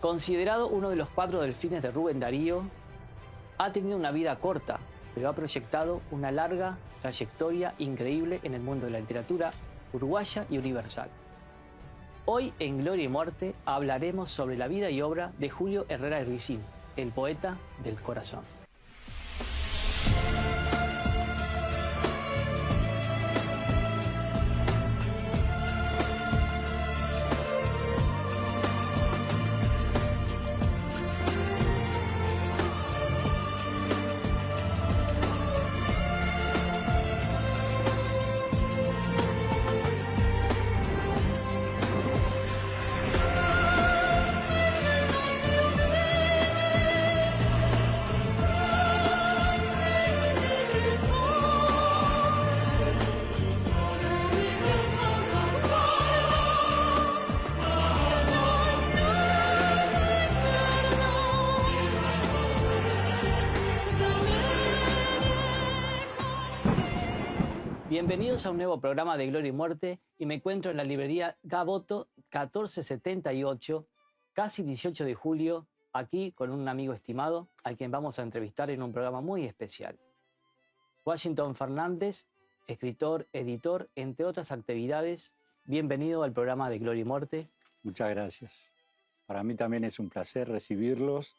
Considerado uno de los 4 delfines de Rubén Darío, ha tenido una vida corta, pero ha proyectado una larga trayectoria increíble en el mundo de la literatura uruguaya y universal. Hoy en Gloria y Muerte hablaremos sobre la vida y obra de Julio Herrera Erricín, el poeta del corazón. Bienvenidos a un nuevo programa de Gloria y Muerte y me encuentro en la librería Gaboto 1478, casi 18 de julio, aquí con un amigo estimado a quien vamos a entrevistar en un programa muy especial. Washington Fernández, escritor, editor, entre otras actividades. Bienvenido al programa de Gloria y Muerte. Muchas gracias. Para mí también es un placer recibirlos,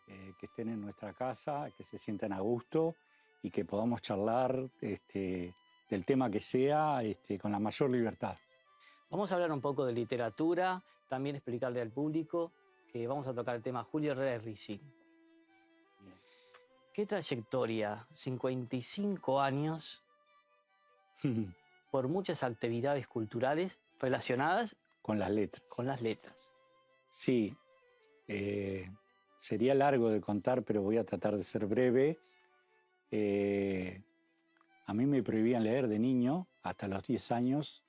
que estén en nuestra casa, que se sientan a gusto y que podamos charlar del tema que sea, con la mayor libertad. Vamos a hablar un poco de literatura, también explicarle al público que vamos a tocar el tema Julio Herrera Erricín. ¿Qué trayectoria? 55 años por muchas actividades culturales relacionadas con las letras. Con las letras. Sí, sería largo de contar, pero voy a tratar de ser breve. A mí me prohibían leer de niño, hasta los 10 años,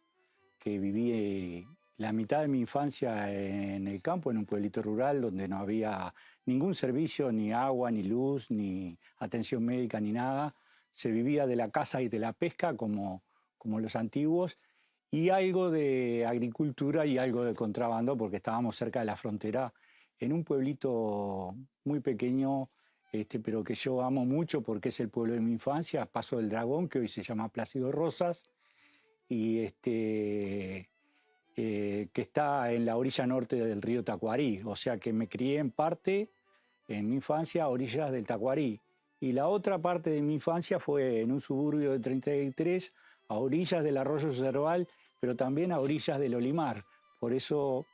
que viví la mitad de mi infancia en el campo, en un pueblito rural donde no había ningún servicio, ni agua, ni luz, ni atención médica, ni nada. Se vivía de la caza y de la pesca como los antiguos, y algo de agricultura y algo de contrabando, porque estábamos cerca de la frontera, en un pueblito muy pequeño, pero que yo amo mucho porque es el pueblo de mi infancia, Paso del Dragón, que hoy se llama Plácido Rosas, y que está en la orilla norte del río Tacuarí. O sea que me crié en parte, en mi infancia, a orillas del Tacuarí. Y la otra parte de mi infancia fue en un suburbio de 33, a orillas del arroyo Cerval, pero también a orillas del Olimar. Por eso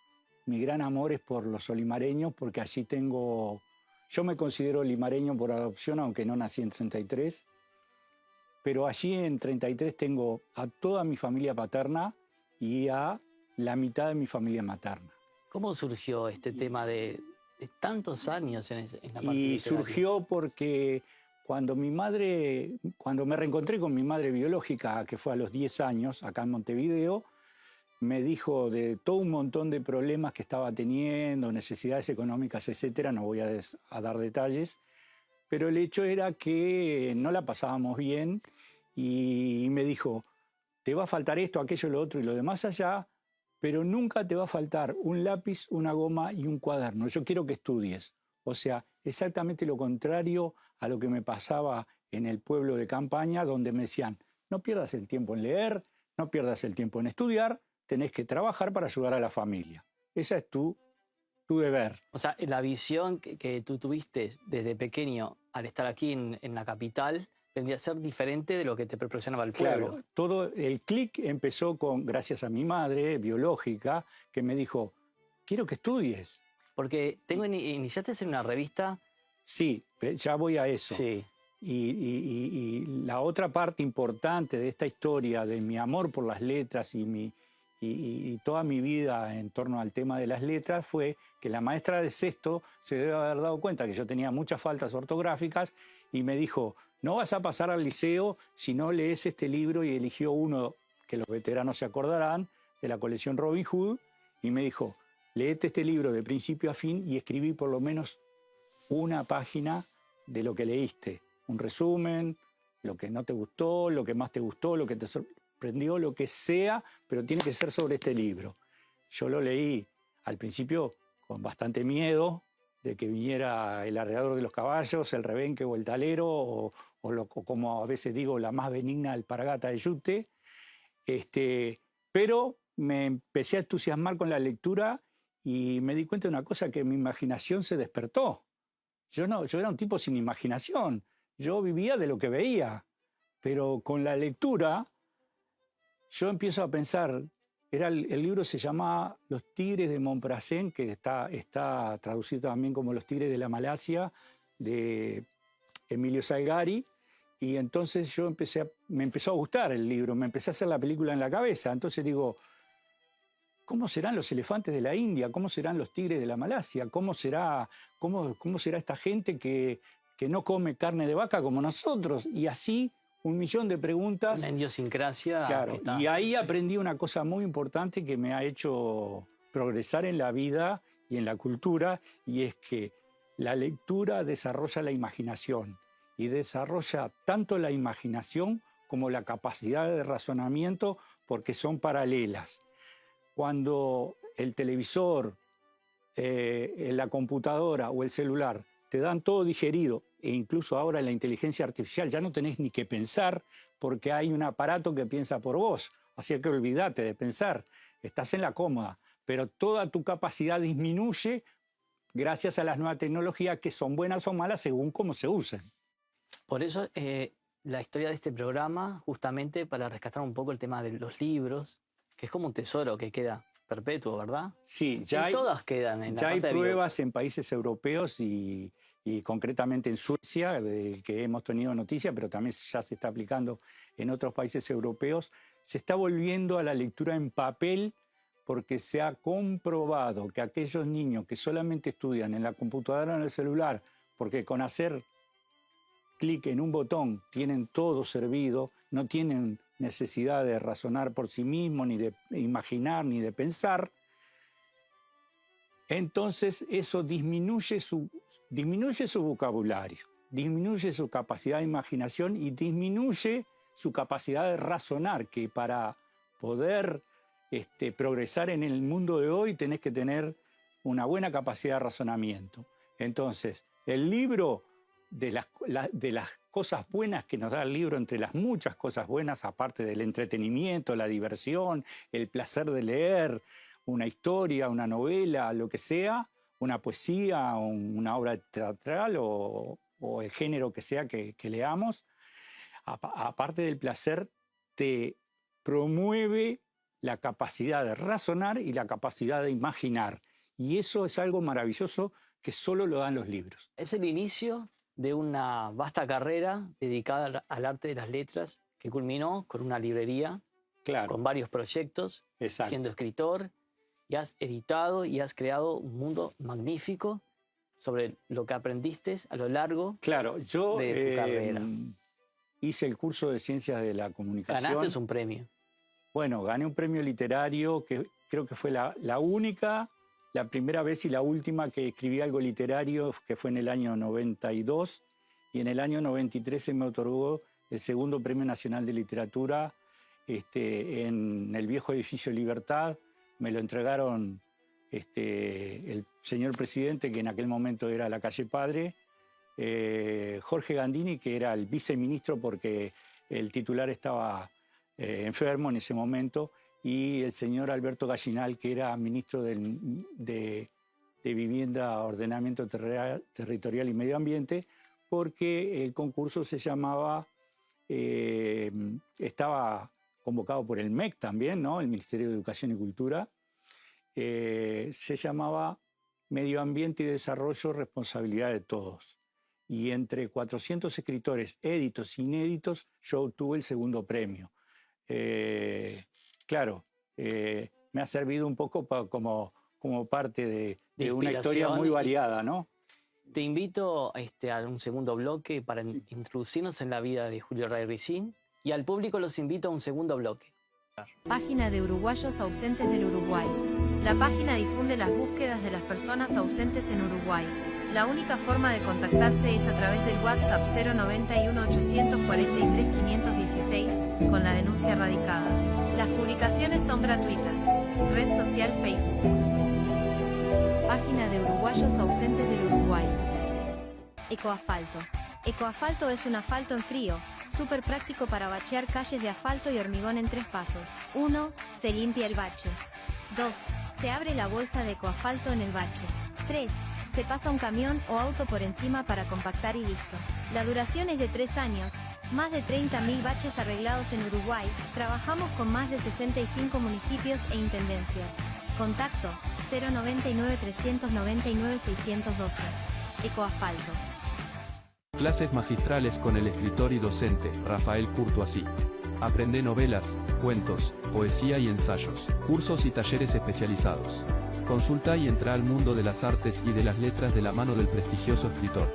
mi gran amor es por los olimareños, porque allí tengo... Yo me considero limareño por adopción, aunque no nací en 33, pero allí en 33 tengo a toda mi familia paterna y a la mitad de mi familia materna. ¿Cómo surgió este tema de tantos años en la parte Y literaria? Surgió porque cuando me reencontré con mi madre biológica, que fue a los 10 años, acá en Montevideo, me dijo de todo un montón de problemas que estaba teniendo, necesidades económicas, etcétera. No voy a dar detalles, pero el hecho era que no la pasábamos bien y me dijo, te va a faltar esto, aquello, lo otro y lo demás allá, pero nunca te va a faltar un lápiz, una goma y un cuaderno. Yo quiero que estudies. O sea, exactamente lo contrario a lo que me pasaba en el pueblo de campaña, donde me decían, no pierdas el tiempo en leer, no pierdas el tiempo en estudiar, tenés que trabajar para ayudar a la familia. Esa es tu deber. O sea, la visión que tú tuviste desde pequeño al estar aquí en la capital vendría a ser diferente de lo que te proporcionaba el pueblo. Claro, todo el clic empezó gracias a mi madre biológica, que me dijo, quiero que estudies. Porque iniciaste en una revista. Sí, ya voy a eso. Sí. Y la otra parte importante de esta historia, de mi amor por las letras y toda mi vida en torno al tema de las letras, fue que la maestra de sexto se debe haber dado cuenta que yo tenía muchas faltas ortográficas y me dijo, no vas a pasar al liceo si no lees este libro, y eligió uno que los veteranos se acordarán, de la colección Robin Hood, y me dijo, léete este libro de principio a fin y escribí por lo menos una página de lo que leíste, un resumen, lo que no te gustó, lo que más te gustó, lo que te sorprendió, lo que sea, pero tiene que ser sobre este libro. Yo lo leí al principio con bastante miedo de que viniera el arreador de los caballos, el rebenque o el talero, o como a veces digo, la más benigna alpargata de yute. Pero me empecé a entusiasmar con la lectura y me di cuenta de una cosa, que mi imaginación se despertó. Yo era un tipo sin imaginación, yo vivía de lo que veía, pero con la lectura yo empiezo a pensar. El libro se llama Los Tigres de Montparnasse, que está traducido también como Los Tigres de la Malasia, de Emilio Salgari. Y entonces me empezó a gustar el libro, me empecé a hacer la película en la cabeza. Entonces digo, ¿cómo serán los elefantes de la India? ¿Cómo serán los tigres de la Malasia? ¿Cómo será esta gente que no come carne de vaca como nosotros? Y así 1.000.000 de preguntas. Una idiosincrasia. Claro, y ahí aprendí una cosa muy importante que me ha hecho progresar en la vida y en la cultura, y es que la lectura desarrolla la imaginación, y desarrolla tanto la imaginación como la capacidad de razonamiento, porque son paralelas. Cuando el televisor, la computadora o el celular te dan todo digerido, e incluso ahora en la inteligencia artificial ya no tenés ni que pensar, porque hay un aparato que piensa por vos. Así que olvídate de pensar, estás en la cómoda, pero toda tu capacidad disminuye gracias a las nuevas tecnologías, que son buenas o malas según cómo se usen. Por eso la historia de este programa, justamente para rescatar un poco el tema de los libros, que es como un tesoro que queda perpetuo, ¿verdad? Sí, ya todas quedan en la ya hay parte de pruebas en países europeos y concretamente en Suecia, del que hemos tenido noticia, pero también ya se está aplicando en otros países europeos. Se está volviendo a la lectura en papel, porque se ha comprobado que aquellos niños que solamente estudian en la computadora o en el celular, porque con hacer clic en un botón tienen todo servido, no tienen necesidad de razonar por sí mismos, ni de imaginar, ni de pensar, entonces eso disminuye su vocabulario, disminuye su capacidad de imaginación y disminuye su capacidad de razonar, que para poder progresar en el mundo de hoy tenés que tener una buena capacidad de razonamiento. Entonces, el libro, de las cosas buenas que nos da el libro, entre las muchas cosas buenas, aparte del entretenimiento, la diversión, el placer de leer una historia, una novela, lo que sea, una poesía, una obra teatral o el género que sea que leamos, aparte del placer, te promueve la capacidad de razonar y la capacidad de imaginar. Y eso es algo maravilloso que solo lo dan los libros. Es el inicio de una vasta carrera dedicada al arte de las letras, que culminó con una librería, claro, con varios proyectos, exacto, siendo escritor, y has editado y has creado un mundo magnífico sobre lo que aprendiste a lo largo, claro, yo, de tu carrera. Hice el curso de Ciencias de la Comunicación. Ganaste un premio. Bueno, gané un premio literario que creo que fue la primera vez y la última que escribí algo literario, que fue en el año 92, y en el año 93 se me otorgó el segundo Premio Nacional de Literatura en el viejo edificio Libertad. Me lo entregaron el señor presidente, que en aquel momento era la calle Padre, Jorge Gandini, que era el viceministro porque el titular estaba enfermo en ese momento, y el señor Alberto Gallinal, que era ministro de Vivienda, Ordenamiento Territorial y Medio Ambiente, porque el concurso se llamaba, estaba convocado por el MEC también, ¿no? El Ministerio de Educación y Cultura, se llamaba Medio Ambiente y Desarrollo, Responsabilidad de Todos. Y entre 400 escritores, éditos e inéditos, yo obtuve el segundo premio. Claro, me ha servido un poco como parte de una historia muy variada, ¿no? Te invito a un segundo bloque para introducirnos en la vida de Julio Ray Ricín, y al público los invito a un segundo bloque. Página de uruguayos ausentes del Uruguay. La página difunde las búsquedas de las personas ausentes en Uruguay. La única forma de contactarse es a través del WhatsApp 091 843 516 con la denuncia radicada. Las publicaciones son gratuitas. Red social Facebook. página de Uruguayos Ausentes del Uruguay. Ecoasfalto. Ecoasfalto es un asfalto en frío, súper práctico para bachear calles de asfalto y hormigón en 3 pasos. 1. Se limpia el bache. 2. Se abre la bolsa de ecoasfalto en el bache. 3. Se pasa un camión o auto por encima para compactar y listo. La duración es de 3 años, más de 30.000 baches arreglados en Uruguay, trabajamos con más de 65 municipios e intendencias. Contacto, 099-399-612. Ecoasfalto. Clases magistrales con el escritor y docente, Rafael Courtoisí. Aprende novelas, cuentos, poesía y ensayos. Cursos y talleres especializados. Consulta y entra al mundo de las artes y de las letras de la mano del prestigioso escritor.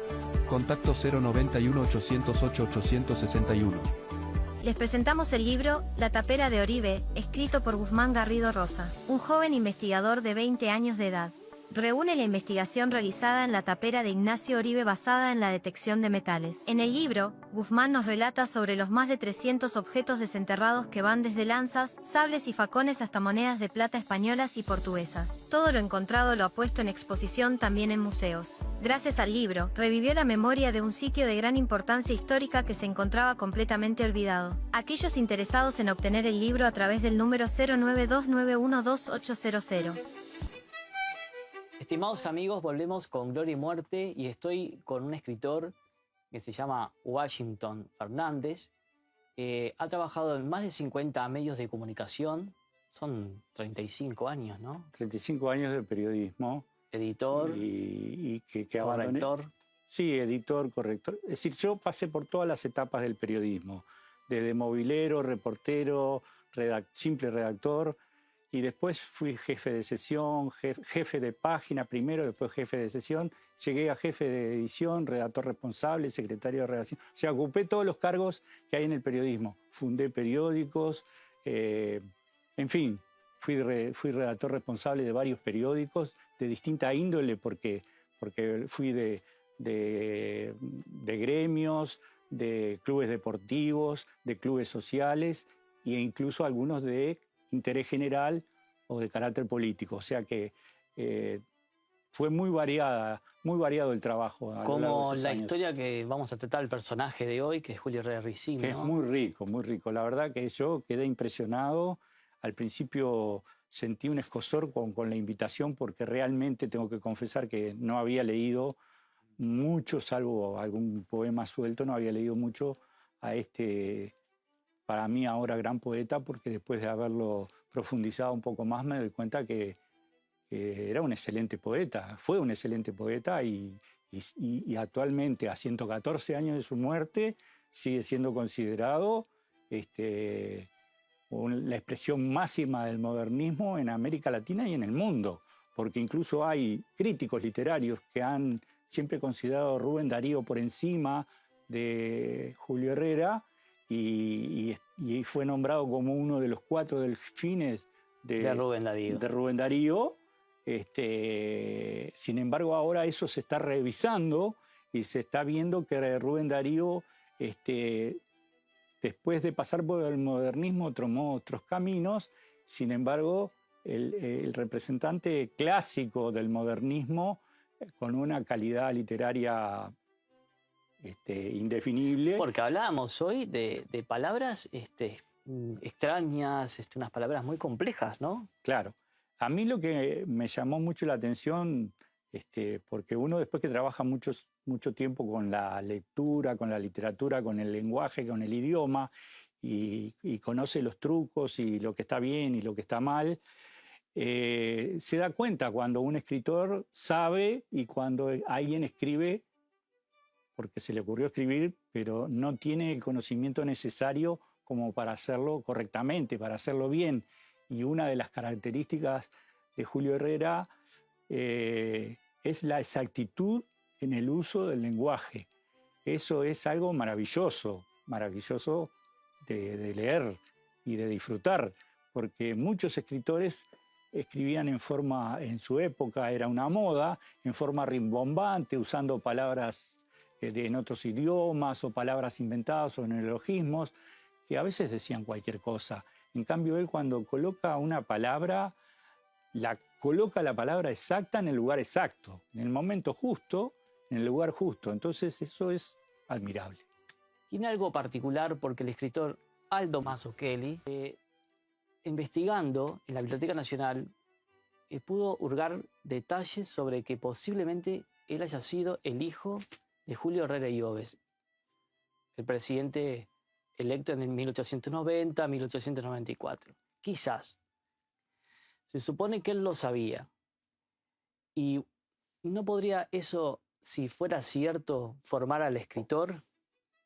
Contacto 091-808-861. Les presentamos el libro La tapera de Oribe, escrito por Guzmán Garrido Rosa, un joven investigador de 20 años de edad. Reúne la investigación realizada en la tapera de Ignacio Oribe basada en la detección de metales. En el libro, Guzmán nos relata sobre los más de 300 objetos desenterrados que van desde lanzas, sables y facones hasta monedas de plata españolas y portuguesas. Todo lo encontrado lo ha puesto en exposición también en museos. Gracias al libro, revivió la memoria de un sitio de gran importancia histórica que se encontraba completamente olvidado. Aquellos interesados en obtener el libro a través del número 092912800. Estimados amigos, volvemos con Gloria y Muerte y estoy con un escritor que se llama Washington Fernández. Ha trabajado en más de 50 medios de comunicación, son 35 años, ¿no? 35 años de periodismo. Editor, y que abandoné. corrector. Sí, editor, corrector. Es decir, yo pasé por todas las etapas del periodismo, desde movilero, reportero, simple redactor, y después fui jefe de sesión, jefe de página primero, después jefe de sesión, llegué a jefe de edición, redactor responsable, secretario de redacción. O sea, ocupé todos los cargos que hay en el periodismo. Fundé periódicos, en fin, fui redactor responsable de varios periódicos de distinta índole porque fui de gremios, de clubes deportivos, de clubes sociales e incluso algunos de interés general o de carácter político. O sea que fue muy variado el trabajo. Como la historia que vamos a tratar el personaje de hoy, que es Julio Herrera Ricín, que ¿no? Es muy rico, muy rico. La verdad que yo quedé impresionado. Al principio sentí un escozor con la invitación porque realmente tengo que confesar que no había leído mucho, salvo algún poema suelto, no había leído mucho a este, para mí ahora gran poeta, porque después de haberlo profundizado un poco más me doy cuenta que era un excelente poeta, fue un excelente poeta y actualmente a 114 años de su muerte sigue siendo considerado la expresión máxima del modernismo en América Latina y en el mundo, porque incluso hay críticos literarios que han siempre considerado a Rubén Darío por encima de Julio Herrera y fue nombrado como uno de los 4 delfines de Rubén Darío. Sin embargo, ahora eso se está revisando y se está viendo que Rubén Darío, después de pasar por el modernismo, tomó otros caminos. Sin embargo, el representante clásico del modernismo, con una calidad literaria indefinible. Porque hablábamos hoy de palabras extrañas, unas palabras muy complejas, ¿no? Claro. A mí lo que me llamó mucho la atención, porque uno después que trabaja mucho tiempo con la lectura, con la literatura, con el lenguaje, con el idioma, y conoce los trucos y lo que está bien y lo que está mal, se da cuenta cuando un escritor sabe y cuando alguien escribe porque se le ocurrió escribir, pero no tiene el conocimiento necesario como para hacerlo correctamente, para hacerlo bien. Y una de las características de Julio Herrera es la exactitud en el uso del lenguaje. Eso es algo maravilloso, maravilloso de leer y de disfrutar, porque muchos escritores escribían en su época era una moda, en forma rimbombante, usando palabras en otros idiomas o palabras inventadas o neologismos, que a veces decían cualquier cosa. En cambio, él cuando coloca una palabra, la coloca la palabra exacta en el lugar exacto, en el momento justo, en el lugar justo. Entonces eso es admirable. Tiene algo particular porque el escritor Aldo Mazzucchelli, investigando en la Biblioteca Nacional, pudo hurgar detalles sobre que posiblemente él haya sido el hijo de Julio Herrera Iobes, el presidente electo en el 1890-1894. Quizás. Se supone que él lo sabía. Y no podría eso, si fuera cierto, formar al escritor,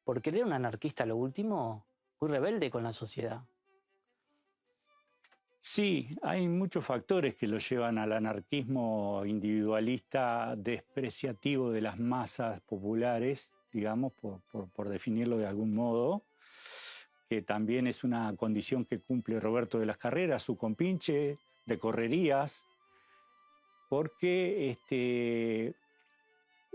porque él era un anarquista a lo último, muy rebelde con la sociedad. Sí, hay muchos factores que lo llevan al anarquismo individualista despreciativo de las masas populares, digamos, por definirlo de algún modo, que también es una condición que cumple Roberto de las Carreras, su compinche de correrías, porque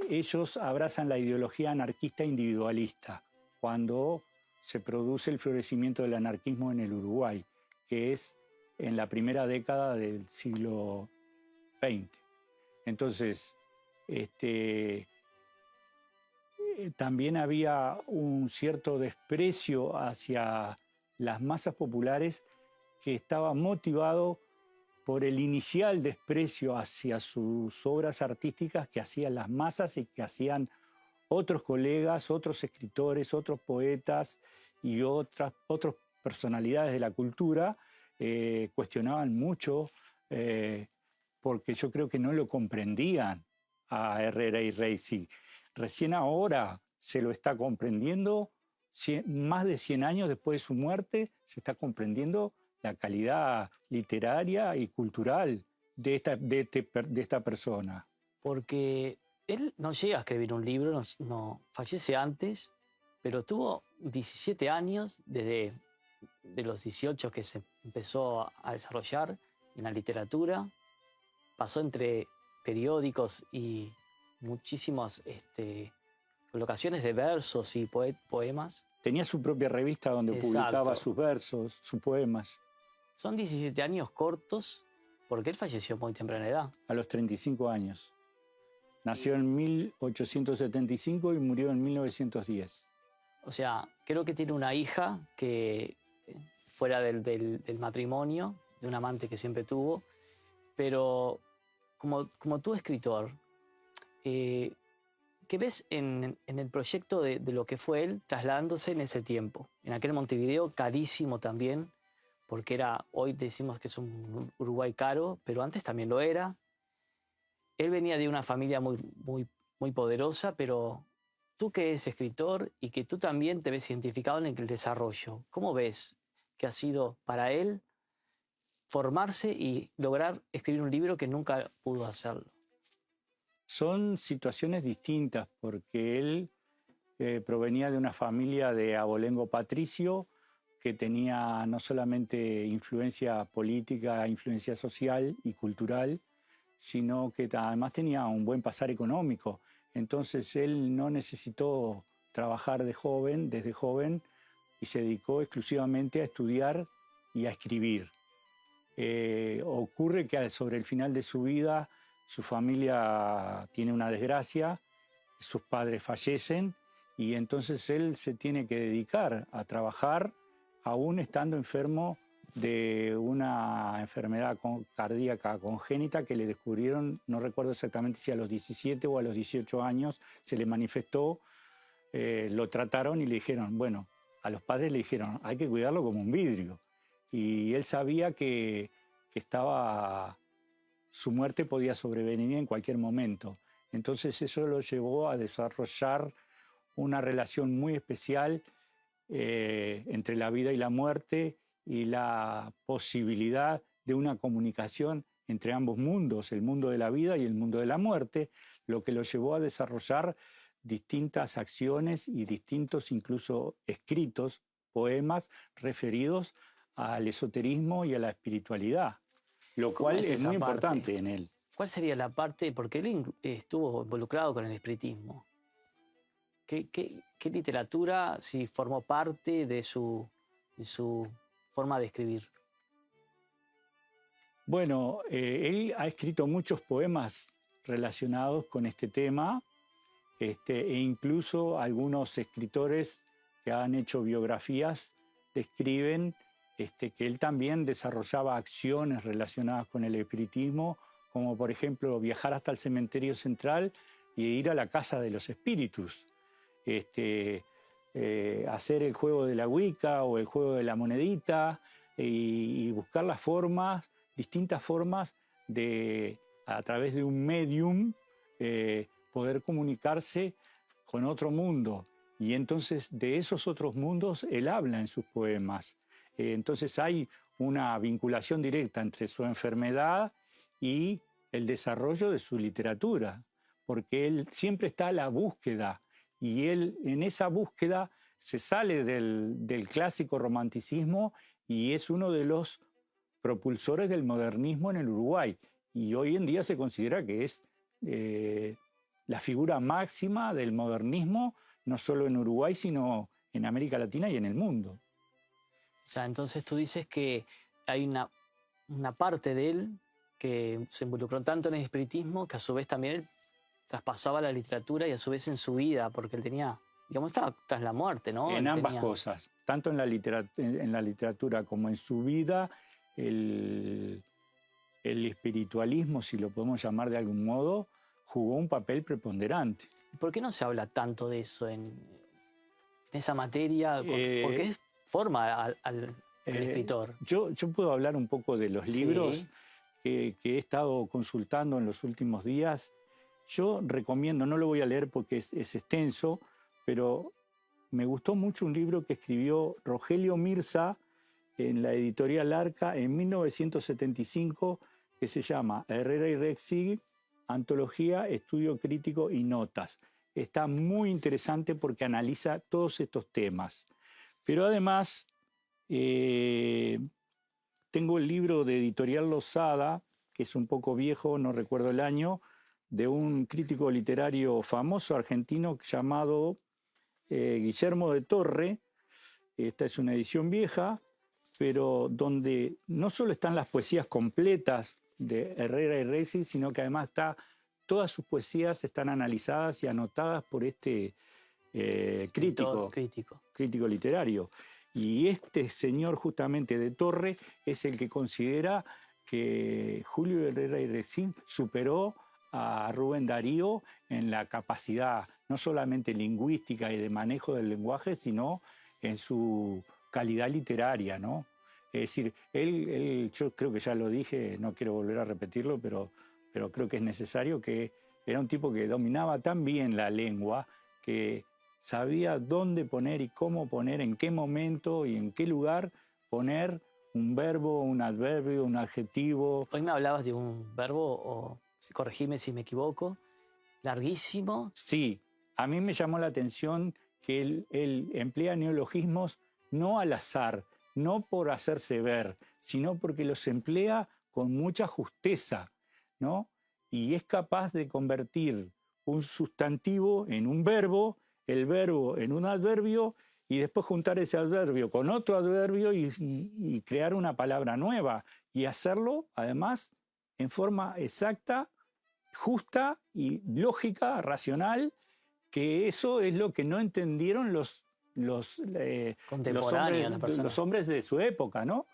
ellos abrazan la ideología anarquista individualista cuando se produce el florecimiento del anarquismo en el Uruguay, que es en la primera década del siglo XX. Entonces, también había un cierto desprecio hacia las masas populares que estaba motivado por el inicial desprecio hacia sus obras artísticas que hacían las masas y que hacían otros colegas, otros escritores, otros poetas y otras personalidades de la cultura. Cuestionaban mucho porque yo creo que no lo comprendían a Herrera y Reisi. Recién ahora se lo está comprendiendo, más de 100 años después de su muerte, se está comprendiendo la calidad literaria y cultural de esta persona. Porque él no llega a escribir un libro, no fallece antes, pero tuvo 17 años desde de los 18 que se empezó a desarrollar en la literatura, pasó entre periódicos y muchísimas colocaciones de versos y poemas. Tenía su propia revista donde publicaba sus versos, sus poemas. Son 17 años cortos porque él falleció muy temprana edad. A los 35 años. Nació en 1875 y murió en 1910. O sea, creo que tiene una hija que fuera del matrimonio, de un amante que siempre tuvo, pero como tú escritor, ¿qué ves en el proyecto de lo que fue él trasladándose en ese tiempo? En aquel Montevideo carísimo también, porque hoy decimos que es un Uruguay caro, pero antes también lo era. Él venía de una familia muy, muy, muy poderosa, pero tú que eres escritor y que tú también te ves identificado en el desarrollo, ¿cómo ves que ha sido para él formarse y lograr escribir un libro que nunca pudo hacerlo? Son situaciones distintas porque él provenía de una familia de abolengo patricio que tenía no solamente influencia política, influencia social y cultural, sino que además tenía un buen pasar económico. Entonces él no necesitó trabajar desde joven, y se dedicó exclusivamente a estudiar y a escribir. Ocurre que sobre el final de su vida, su familia tiene una desgracia, sus padres fallecen y entonces él se tiene que dedicar a trabajar aún estando enfermo de una enfermedad cardíaca congénita que le descubrieron, no recuerdo exactamente si a los 17 o a los 18 años se le manifestó, lo trataron y le dijeron, bueno, a los padres le dijeron, hay que cuidarlo como un vidrio. Y él sabía que su muerte podía sobrevenir en cualquier momento. Entonces eso lo llevó a desarrollar una relación muy especial entre la vida y la muerte y la posibilidad de una comunicación entre ambos mundos, el mundo de la vida y el mundo de la muerte, lo que lo llevó a desarrollar distintas acciones y distintos incluso escritos, poemas referidos al esoterismo y a la espiritualidad, lo cual es muy importante en él. ¿Cuál sería la parte? Porque él estuvo involucrado con el espiritismo. ¿Qué literatura si formó parte de su forma de escribir? Bueno, él ha escrito muchos poemas relacionados con este tema, e incluso algunos escritores que han hecho biografías describen que él también desarrollaba acciones relacionadas con el espiritismo, como por ejemplo viajar hasta el cementerio central y ir a la casa de los espíritus, hacer el juego de la Wicca o el juego de la monedita y buscar las formas, distintas formas de, a través de un medium, poder comunicarse con otro mundo. Y entonces de esos otros mundos él habla en sus poemas. Entonces hay una vinculación directa entre su enfermedad y el desarrollo de su literatura, porque él siempre está a la búsqueda, y él en esa búsqueda se sale del clásico romanticismo y es uno de los propulsores del modernismo en el Uruguay. Y hoy en día se considera que es la figura máxima del modernismo, no solo en Uruguay, sino en América Latina y en el mundo. O sea, entonces tú dices que hay una parte de él que se involucró tanto en el espiritismo que a su vez también él traspasaba la literatura y a su vez en su vida, porque él tenía, digamos, estaba tras la muerte, ¿no? En ambas cosas, tanto en la literatura como en su vida, el espiritualismo, si lo podemos llamar de algún modo, jugó un papel preponderante. ¿Por qué no se habla tanto de eso en esa materia? ¿Por qué forma al escritor? Yo puedo hablar un poco de los libros que he estado consultando en los últimos días. Yo recomiendo, no lo voy a leer porque es extenso, pero me gustó mucho un libro que escribió Rogelio Mirza en la editorial Arca en 1975, que se llama Herrera y Rexig, Antología, Estudio Crítico y Notas. Está muy interesante porque analiza todos estos temas. Pero además, tengo el libro de Editorial Losada, que es un poco viejo, no recuerdo el año, de un crítico literario famoso argentino llamado Guillermo de Torre. Esta es una edición vieja, pero donde no solo están las poesías completas de Herrera y Rexig, sino que además todas sus poesías están analizadas y anotadas por este crítico literario. Y este señor justamente de Torre es el que considera que Julio Herrera y Rexig superó a Rubén Darío en la capacidad no solamente lingüística y de manejo del lenguaje, sino en su calidad literaria, ¿no? Es decir, él, yo creo que ya lo dije, no quiero volver a repetirlo, pero creo que es necesario, que era un tipo que dominaba tan bien la lengua que sabía dónde poner y cómo poner, en qué momento y en qué lugar poner un verbo, un adverbio, un adjetivo. Hoy me hablabas de un verbo, o corregime si me equivoco, larguísimo. Sí, a mí me llamó la atención que él emplea neologismos no al azar, no por hacerse ver, sino porque los emplea con mucha justeza, ¿no? Y es capaz de convertir un sustantivo en un verbo, el verbo en un adverbio, y después juntar ese adverbio con otro adverbio y crear una palabra nueva, y hacerlo, además, en forma exacta, justa y lógica, racional, que eso es lo que no entendieron los hombres de su época, ¿no?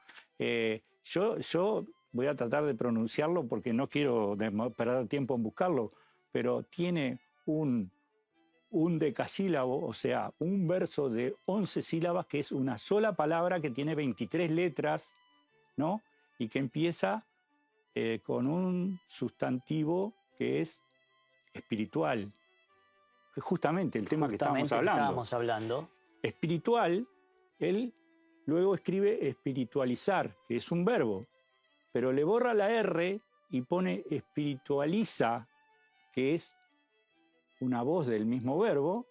Yo voy a tratar de pronunciarlo porque no quiero perder tiempo en buscarlo, pero tiene un decasílabo, o sea, un verso de 11 sílabas, que es una sola palabra que tiene 23 letras, ¿no? Y que empieza con un sustantivo que es espiritual. Es justamente el tema que estábamos hablando. Espiritual, él luego escribe espiritualizar, que es un verbo, pero le borra la R y pone espiritualiza, que es una voz del mismo verbo,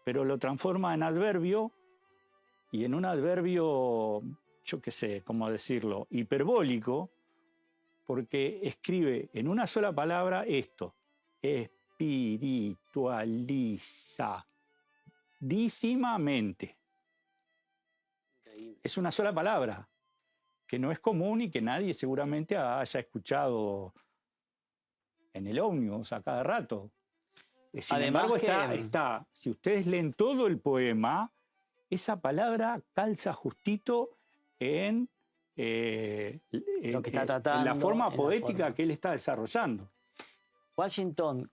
pero lo transforma en adverbio, y en un adverbio, yo qué sé, cómo decirlo, hiperbólico, porque escribe en una sola palabra esto: espiritualiza. Dísimamente. Es una sola palabra. que no es común y que nadie seguramente haya escuchado en el ómnibus a cada rato. Sin Además embargo, que- si ustedes leen todo el poema, esa palabra calza justito en, Lo que está en tratando, la forma en la poética forma. que él está desarrollando. Washington,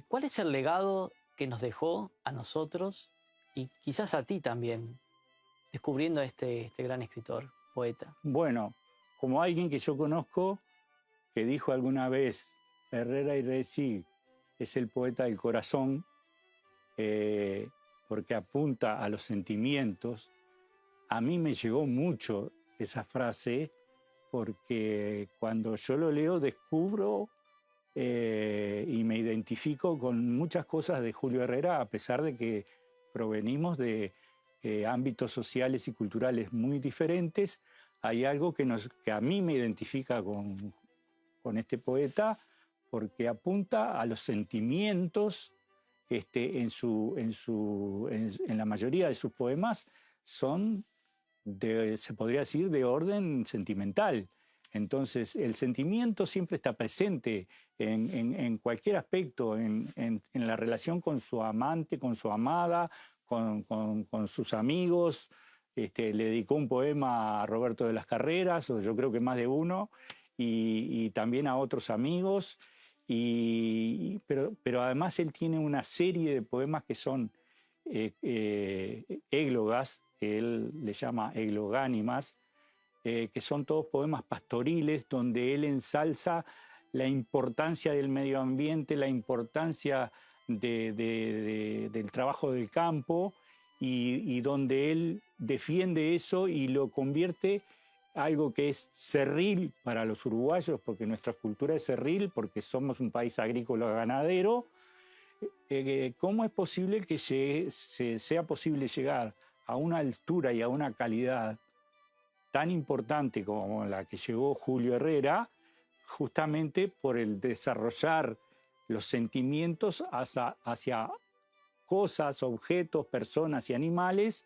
¿cuál es el legado que nos dejó a nosotros y quizás a ti también, descubriendo este gran escritor, poeta? Bueno, como alguien que yo conozco que dijo alguna vez, Herrera y Reci es el poeta del corazón, porque apunta a los sentimientos. A mí me llegó mucho esa frase, porque cuando yo lo leo descubro y me identifico con muchas cosas de Julio Herrera, a pesar de que provenimos de ámbitos sociales y culturales muy diferentes. Hay algo que a mí me identifica con este poeta, porque apunta a los sentimientos. En la mayoría de sus poemas son, se podría decir, de orden sentimental. Entonces, el sentimiento siempre está presente en cualquier aspecto, en la relación con su amante, con su amada, con sus amigos. Le dedicó un poema a Roberto de las Carreras, o yo creo que más de uno, y también a otros amigos. Pero además él tiene una serie de poemas que son églogas, que él le llama eglogánimas, que son todos poemas pastoriles donde él ensalza la importancia del medio ambiente, la importancia del trabajo del campo, y donde él defiende eso y lo convierte algo que es cerril para los uruguayos, porque nuestra cultura es cerril, porque somos un país agrícola ganadero. ¿Cómo es posible que sea posible llegar a una altura y a una calidad tan importante como la que llegó Julio Herrera, justamente por el desarrollar los sentimientos hacia cosas, objetos, personas y animales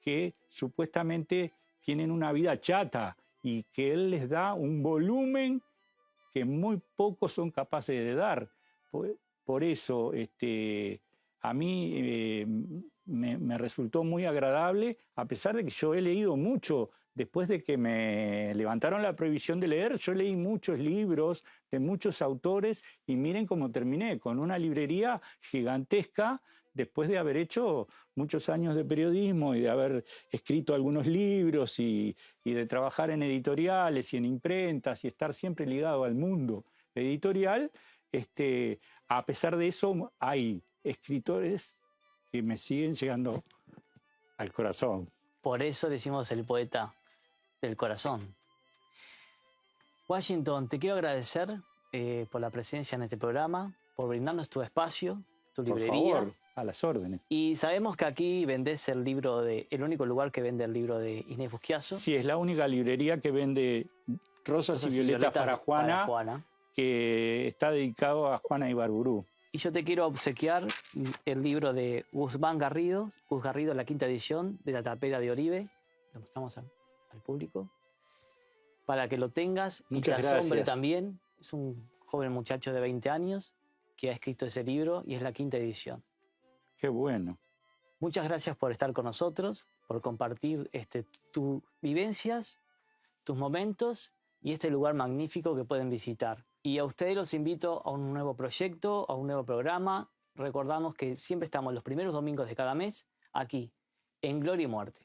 que supuestamente tienen una vida chata y que él les da un volumen que muy pocos son capaces de dar? Por eso a mí me resultó muy agradable, a pesar de que yo he leído mucho. Después de que me levantaron la prohibición de leer, yo leí muchos libros de muchos autores, y miren cómo terminé, con una librería gigantesca, después de haber hecho muchos años de periodismo y de haber escrito algunos libros y de trabajar en editoriales y en imprentas y estar siempre ligado al mundo editorial. A pesar de eso, hay escritores que me siguen llegando al corazón. Por eso decimos el poeta del corazón. Washington, te quiero agradecer por la presencia en este programa, por brindarnos tu espacio, tu Por librería. favor, a las órdenes. Y sabemos que aquí vendés el único lugar que vende el libro de Inés Busquiazo. Sí, es la única librería que vende Rosas y Violetas para Juana, que está dedicado a Juana Ibarburú. Y yo te quiero obsequiar el libro de Guzmán Garrido, Gus Garrido, la quinta edición de La Tapera de Oribe. Lo mostramos al público, para que lo tengas y te Muchas asombre gracias. también. Es un joven muchacho de 20 años que ha escrito ese libro y es la quinta edición. Qué bueno. Muchas gracias por estar con nosotros, por compartir tus vivencias, tus momentos y este lugar magnífico que pueden visitar. Y a ustedes los invito a un nuevo proyecto, a un nuevo programa. Recordamos que siempre estamos los primeros domingos de cada mes aquí, en Gloria y Muerte.